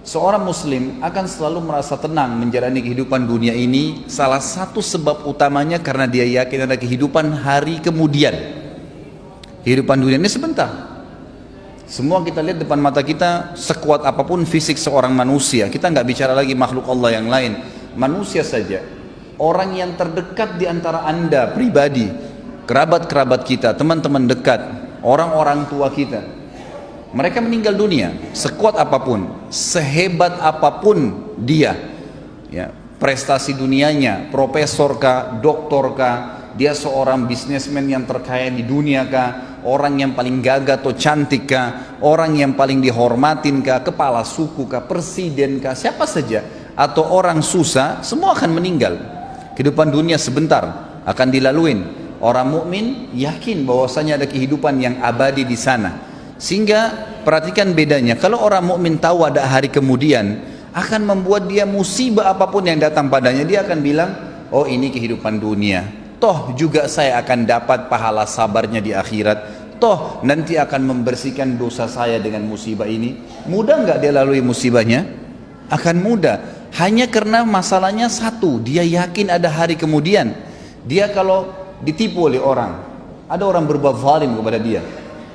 Seorang muslim akan selalu merasa tenang menjalani kehidupan dunia ini. Salah satu sebab utamanya karena dia yakin ada kehidupan hari kemudian. Kehidupan dunia ini sebentar. Semua kita lihat depan mata kita, sekuat apapun fisik seorang manusia, kita nggak bicara lagi makhluk Allah yang lain, manusia saja, orang yang terdekat di antara anda pribadi, kerabat-kerabat kita, teman-teman dekat, orang-orang tua kita, mereka meninggal dunia. Sekuat apapun, sehebat apapun dia, ya, prestasi dunianya, profesor kah, doktor kah, dia seorang bisnismen yang terkaya di dunia kah, orang yang paling gagah atau cantik kah, orang yang paling dihormatin kah, kepala suku kah, presiden kah, siapa saja, atau orang susah, semua akan meninggal. Kehidupan dunia sebentar akan dilaluin. Orang mukmin yakin bahwasanya ada kehidupan yang abadi di sana. Sehingga perhatikan bedanya, kalau orang mukmin tahu ada hari kemudian, akan membuat dia musibah apapun yang datang padanya, dia akan bilang, oh ini kehidupan dunia, toh juga saya akan dapat pahala sabarnya di akhirat, toh nanti akan membersihkan dosa saya dengan musibah ini. Mudah nggak dia lalui musibahnya? Akan mudah. Hanya karena masalahnya satu, dia yakin ada hari kemudian. Dia kalau ditipu oleh orang, ada orang berbuat zalim kepada dia,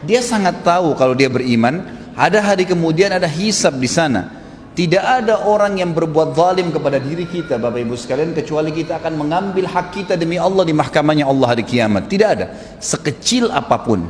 dia sangat tahu kalau dia beriman, ada hari kemudian, ada hisab di sana. Tidak ada orang yang berbuat zalim kepada diri kita, Bapak Ibu sekalian, kecuali kita akan mengambil hak kita demi Allah di mahkamahnya Allah hari kiamat. Tidak ada, sekecil apapun.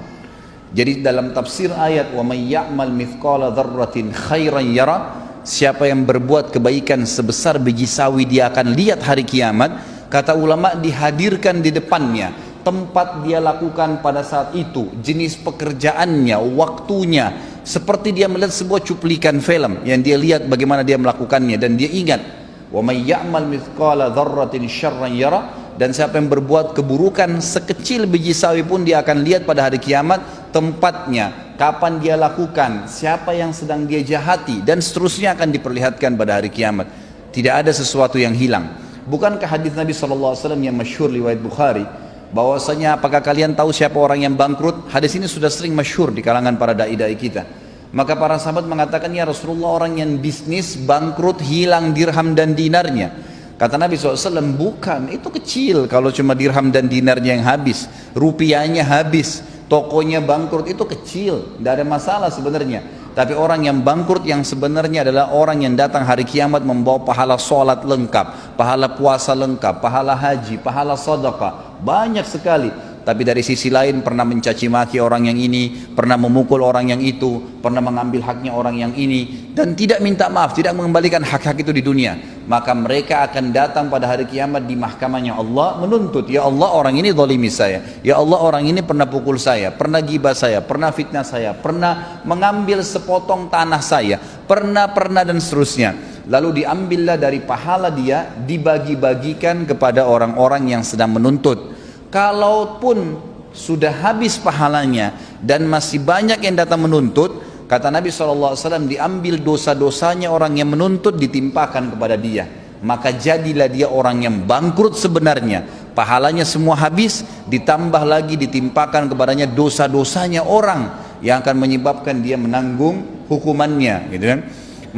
Jadi dalam tafsir ayat wa may ya'mal mithqala dzarratin khairan yara, siapa yang berbuat kebaikan sebesar biji sawi dia akan lihat hari kiamat. Kata ulama, dihadirkan di depannya tempat dia lakukan pada saat itu, jenis pekerjaannya, waktunya, seperti dia melihat sebuah cuplikan film yang dia lihat bagaimana dia melakukannya, dan dia ingat wa may ya'mal mithqala dzarratin syarran yara, dan siapa yang berbuat keburukan sekecil biji sawi pun dia akan lihat pada hari kiamat tempatnya, kapan dia lakukan, siapa yang sedang dia jahati, dan seterusnya akan diperlihatkan pada hari kiamat. Tidak ada sesuatu yang hilang. Bukankah hadis Nabi SAW yang masyhur riwayat Bukhari, bahwasanya apakah kalian tahu siapa orang yang bangkrut? Hadis ini sudah sering masyhur di kalangan para dai-dai kita. Maka para sahabat mengatakan, ya Rasulullah, orang yang bisnis bangkrut, hilang dirham dan dinarnya. Kata Nabi SAW, bukan, itu kecil kalau cuma dirham dan dinarnya yang habis, rupiahnya habis, tokonya bangkrut, itu kecil, tidak ada masalah sebenarnya. Tapi orang yang bangkrut yang sebenarnya adalah orang yang datang hari kiamat membawa pahala sholat lengkap, pahala puasa lengkap, pahala haji, pahala sedekah, banyak sekali. Tapi dari sisi lain pernah mencaci maki orang yang ini, pernah memukul orang yang itu, pernah mengambil haknya orang yang ini, dan tidak minta maaf, tidak mengembalikan hak-hak itu di dunia. Maka mereka akan datang pada hari kiamat di mahkamahnya Allah menuntut, ya Allah, orang ini zalimi saya, ya Allah, orang ini pernah pukul saya, pernah gibah saya, pernah fitnah saya, pernah mengambil sepotong tanah saya, pernah dan seterusnya. Lalu diambillah dari pahala dia, dibagi-bagikan kepada orang-orang yang sedang menuntut. Kalaupun sudah habis pahalanya dan masih banyak yang datang menuntut, kata Nabi SAW, diambil dosa-dosanya orang yang menuntut, ditimpakan kepada dia. Maka jadilah dia orang yang bangkrut sebenarnya. Pahalanya semua habis, ditambah lagi ditimpakan kepadanya dosa-dosanya orang yang akan menyebabkan dia menanggung hukumannya, gitu kan?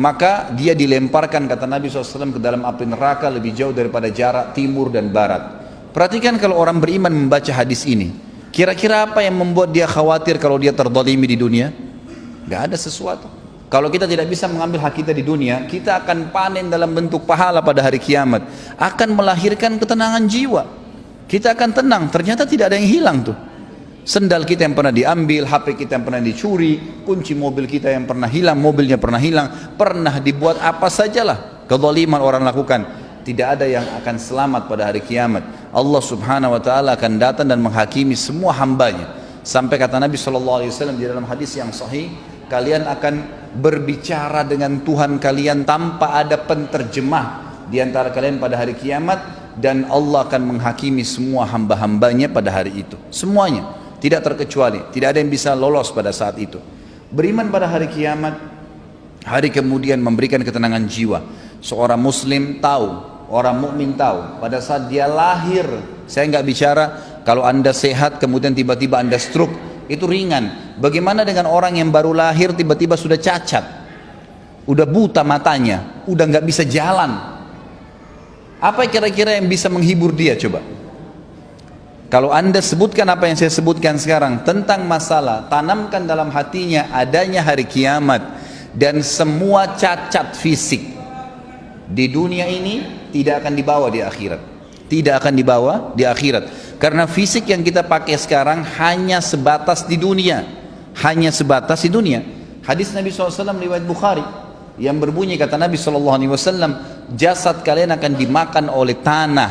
Maka dia dilemparkan, kata Nabi SAW, ke dalam api neraka lebih jauh daripada jarak timur dan barat. Perhatikan kalau orang beriman membaca hadis ini, kira-kira apa yang membuat dia khawatir kalau dia terzalimi di dunia? Gak ada sesuatu. Kalau kita tidak bisa mengambil hak kita di dunia, kita akan panen dalam bentuk pahala pada hari kiamat, akan melahirkan ketenangan jiwa. Kita akan tenang, ternyata tidak ada yang hilang tuh. Sendal kita yang pernah diambil, HP kita yang pernah dicuri, kunci mobil kita yang pernah hilang, mobilnya pernah hilang, pernah dibuat apa sajalah kezaliman orang lakukan. Tidak ada yang akan selamat pada hari kiamat. Allah Subhanahu wa taala akan datang dan menghakimi semua hambanya. Sampai kata Nabi SAW di dalam hadis yang sahih, kalian akan berbicara dengan Tuhan kalian tanpa ada penterjemah di antara kalian pada hari kiamat, dan Allah akan menghakimi semua hamba-hambanya pada hari itu. Semuanya, tidak terkecuali, tidak ada yang bisa lolos pada saat itu. Beriman pada hari kiamat, hari kemudian memberikan ketenangan jiwa. Seorang muslim tahu, orang mukmin tahu, pada saat dia lahir, saya nggak bicara kalau anda sehat kemudian tiba-tiba anda stroke, itu ringan. Bagaimana dengan orang yang baru lahir tiba-tiba sudah cacat? udah buta matanya, udah nggak bisa jalan. Apa kira-kira yang bisa menghibur dia coba? Kalau anda sebutkan apa yang saya sebutkan sekarang tentang masalah, tanamkan dalam hatinya adanya hari kiamat dan semua cacat fisik di dunia ini tidak akan dibawa di akhirat. Tidak akan dibawa di akhirat. Karena fisik yang kita pakai sekarang hanya sebatas di dunia. Hanya sebatas di dunia. Hadis Nabi SAW riwayat Bukhari yang berbunyi, kata Nabi SAW, jasad kalian akan dimakan oleh tanah,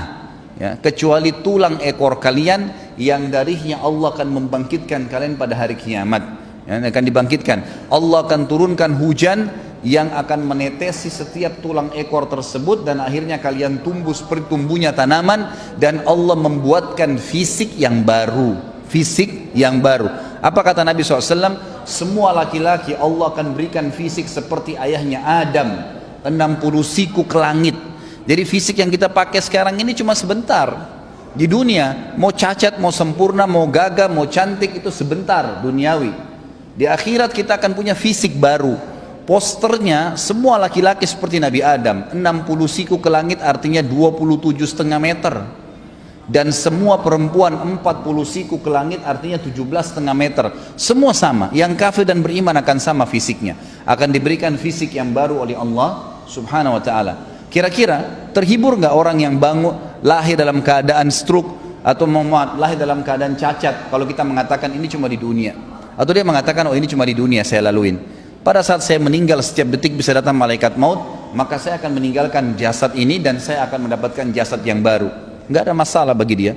ya, kecuali tulang ekor kalian yang darinya Allah akan membangkitkan kalian pada hari kiamat, ya, akan dibangkitkan. Allah akan turunkan hujan yang akan menetesi setiap tulang ekor tersebut dan akhirnya kalian tumbuh seperti tumbuhnya tanaman, dan Allah membuatkan fisik yang baru. Fisik yang baru. Apa kata Nabi SAW? Semua laki-laki Allah akan berikan fisik seperti ayahnya Adam, 60 siku ke langit. Jadi fisik yang kita pakai sekarang ini cuma sebentar di dunia. Mau cacat, mau sempurna, mau gagah, mau cantik, itu sebentar duniawi. Di akhirat kita akan punya fisik baru. Posternya semua laki-laki seperti Nabi Adam, 60 siku ke langit artinya 27,5 meter. Dan semua perempuan 40 siku ke langit artinya 17,5 meter. Semua sama. Yang kafir dan beriman akan sama fisiknya. Akan diberikan fisik yang baru oleh Allah subhanahu wa ta'ala. Kira-kira terhibur nggak orang yang bangun lahir dalam keadaan stroke atau lahir dalam keadaan cacat kalau kita mengatakan ini cuma di dunia? Atau dia mengatakan oh ini cuma di dunia saya laluin. Pada saat saya meninggal setiap detik bisa datang malaikat maut, maka saya akan meninggalkan jasad ini dan saya akan mendapatkan jasad yang baru. Nggak ada masalah bagi dia.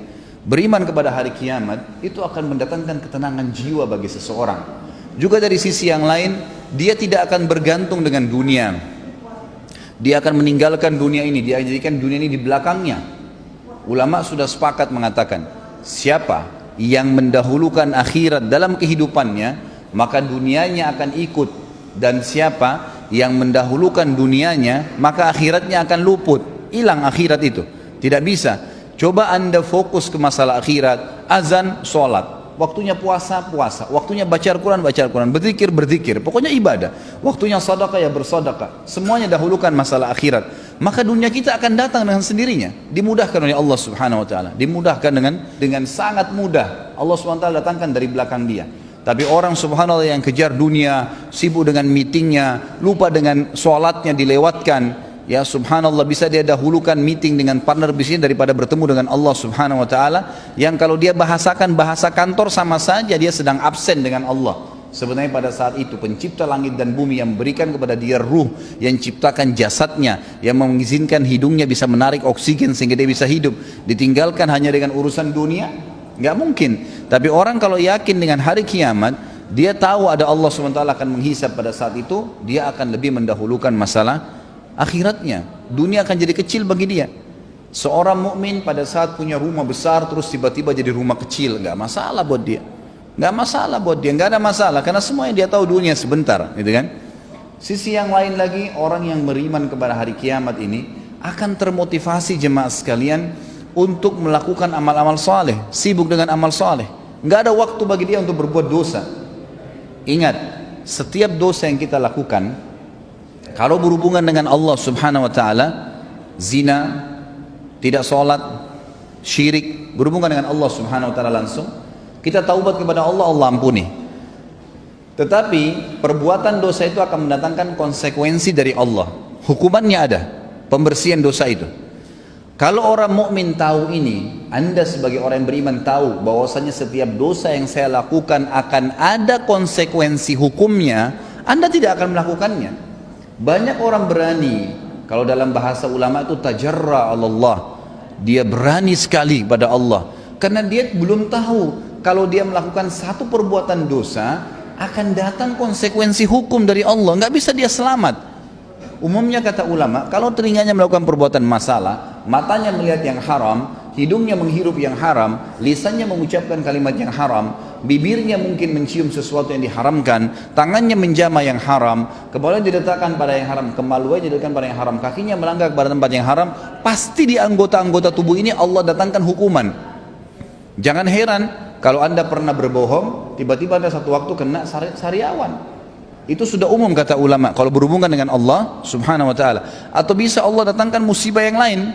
Beriman kepada hari kiamat itu akan mendatangkan ketenangan jiwa bagi seseorang. Juga dari sisi yang lain, dia tidak akan bergantung dengan dunia. Dia akan meninggalkan dunia ini, dia jadikan dunia ini di belakangnya. Ulama sudah sepakat mengatakan, siapa yang mendahulukan akhirat dalam kehidupannya, maka dunianya akan ikut. Dan siapa yang mendahulukan dunianya, maka akhiratnya akan luput. Hilang akhirat itu. Tidak bisa. Coba anda fokus ke masalah akhirat. Azan, sholat. Waktunya puasa, puasa. Waktunya baca Al-Quran, baca Al-Quran. Berzikir, berzikir. Pokoknya ibadah. Waktunya sedekah, ya bersedekah. Semuanya dahulukan masalah akhirat. Maka dunia kita akan datang dengan sendirinya. Dimudahkan oleh Allah subhanahu wa ta'ala. Dimudahkan dengan sangat mudah. Allah subhanahu wa ta'ala datangkan dari belakang dia. Tapi orang subhanallah yang kejar dunia, sibuk dengan meetingnya, lupa dengan sholatnya dilewatkan. Ya subhanallah, bisa dia dahulukan meeting dengan partner bisnis daripada bertemu dengan Allah subhanahu wa ta'ala, yang kalau dia bahasakan bahasa kantor sama saja dia sedang absen dengan Allah. Sebenarnya pada saat itu pencipta langit dan bumi yang memberikan kepada dia ruh, yang ciptakan jasadnya, yang mengizinkan hidungnya bisa menarik oksigen sehingga dia bisa hidup, ditinggalkan hanya dengan urusan dunia? Nggak mungkin. Tapi orang kalau yakin dengan hari kiamat, dia tahu ada Allah SWT akan menghisab pada saat itu, dia akan lebih mendahulukan masalah akhiratnya. Dunia akan jadi kecil bagi dia. Seorang mukmin pada saat punya rumah besar terus tiba-tiba jadi rumah kecil, nggak masalah buat dia. Nggak masalah buat dia, nggak ada masalah karena semua yang dia tahu dunia sebentar, gitu kan? Sisi yang lain lagi, orang yang beriman kepada hari kiamat ini akan termotivasi jemaah sekalian untuk melakukan amal-amal saleh, sibuk dengan amal saleh. Nggak ada waktu bagi dia untuk berbuat dosa. Ingat, setiap dosa yang kita lakukan kalau berhubungan dengan Allah subhanahu wa ta'ala, zina, tidak sholat, syirik, berhubungan dengan Allah subhanahu wa ta'ala langsung, kita taubat kepada Allah, Allah ampuni. Tetapi perbuatan dosa itu akan mendatangkan konsekuensi dari Allah. Hukumannya ada, pembersihan dosa itu. Kalau orang mukmin tahu ini, anda sebagai orang yang beriman tahu bahwasanya setiap dosa yang saya lakukan akan ada konsekuensi hukumnya, anda tidak akan melakukannya. Banyak orang berani, kalau dalam bahasa ulama itu tajarra Allah, dia berani sekali pada Allah karena dia belum tahu kalau dia melakukan satu perbuatan dosa akan datang konsekuensi hukum dari Allah, nggak bisa dia selamat. Umumnya kata ulama, kalau telinganya melakukan perbuatan masalah, matanya melihat yang haram, hidungnya menghirup yang haram, lisannya mengucapkan kalimat yang haram, bibirnya mungkin mencium sesuatu yang diharamkan, tangannya menjama yang haram, kepalanya diletakkan pada yang haram, kemaluannya diletakkan pada yang haram, kakinya melangkah pada tempat yang haram, pasti di anggota-anggota tubuh ini Allah datangkan hukuman. Jangan heran kalau anda pernah berbohong, tiba-tiba ada satu waktu kena sariawan. Itu sudah umum kata ulama kalau berhubungan dengan Allah subhanahu wa ta'ala. Atau bisa Allah datangkan musibah yang lain.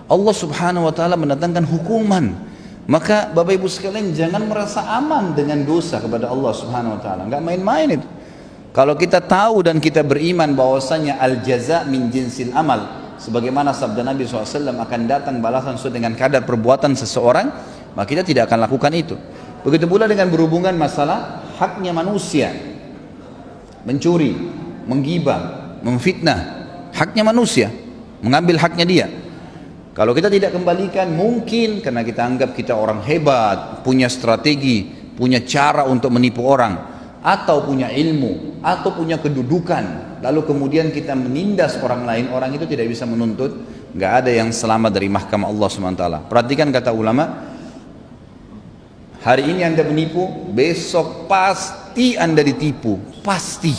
Allah subhanahu wa ta'ala mendatangkan hukuman. Maka Bapak Ibu sekalian jangan merasa aman dengan dosa kepada Allah subhanahu wa ta'ala. Enggak main-main itu. Kalau kita tahu dan kita beriman bahwasanya al-jaza min jinsil amal, sebagaimana sabda Nabi SAW, akan datang balasan sesuai dengan kadar perbuatan seseorang, maka kita tidak akan lakukan itu. Begitu pula dengan berhubungan masalah haknya manusia, mencuri, menggibah, memfitnah, haknya manusia, mengambil haknya dia. Kalau kita tidak kembalikan, mungkin karena kita anggap kita orang hebat, punya strategi, punya cara untuk menipu orang, atau punya ilmu, atau punya kedudukan, lalu kemudian kita menindas orang lain, orang itu tidak bisa menuntut. Nggak ada yang selamat dari mahkamah Allah SWT. Perhatikan kata ulama, hari ini Anda menipu, besok pasti Anda ditipu, pasti.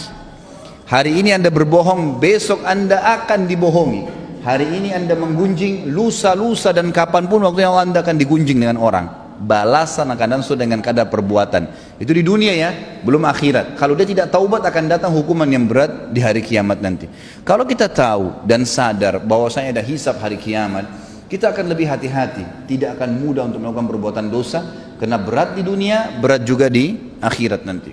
Hari ini Anda berbohong, besok Anda akan dibohongi. Hari ini Anda menggunjing, lusa dan kapanpun waktu yang Anda akan digunjing dengan orang. Balasan akan datang sesuai dengan kadar perbuatan. Itu di dunia ya, belum akhirat. Kalau dia tidak taubat akan datang hukuman yang berat di hari kiamat nanti. Kalau kita tahu dan sadar bahwasanya ada hisab hari kiamat, kita akan lebih hati-hati. Tidak akan mudah untuk melakukan perbuatan dosa, karena berat di dunia, berat juga di akhirat nanti.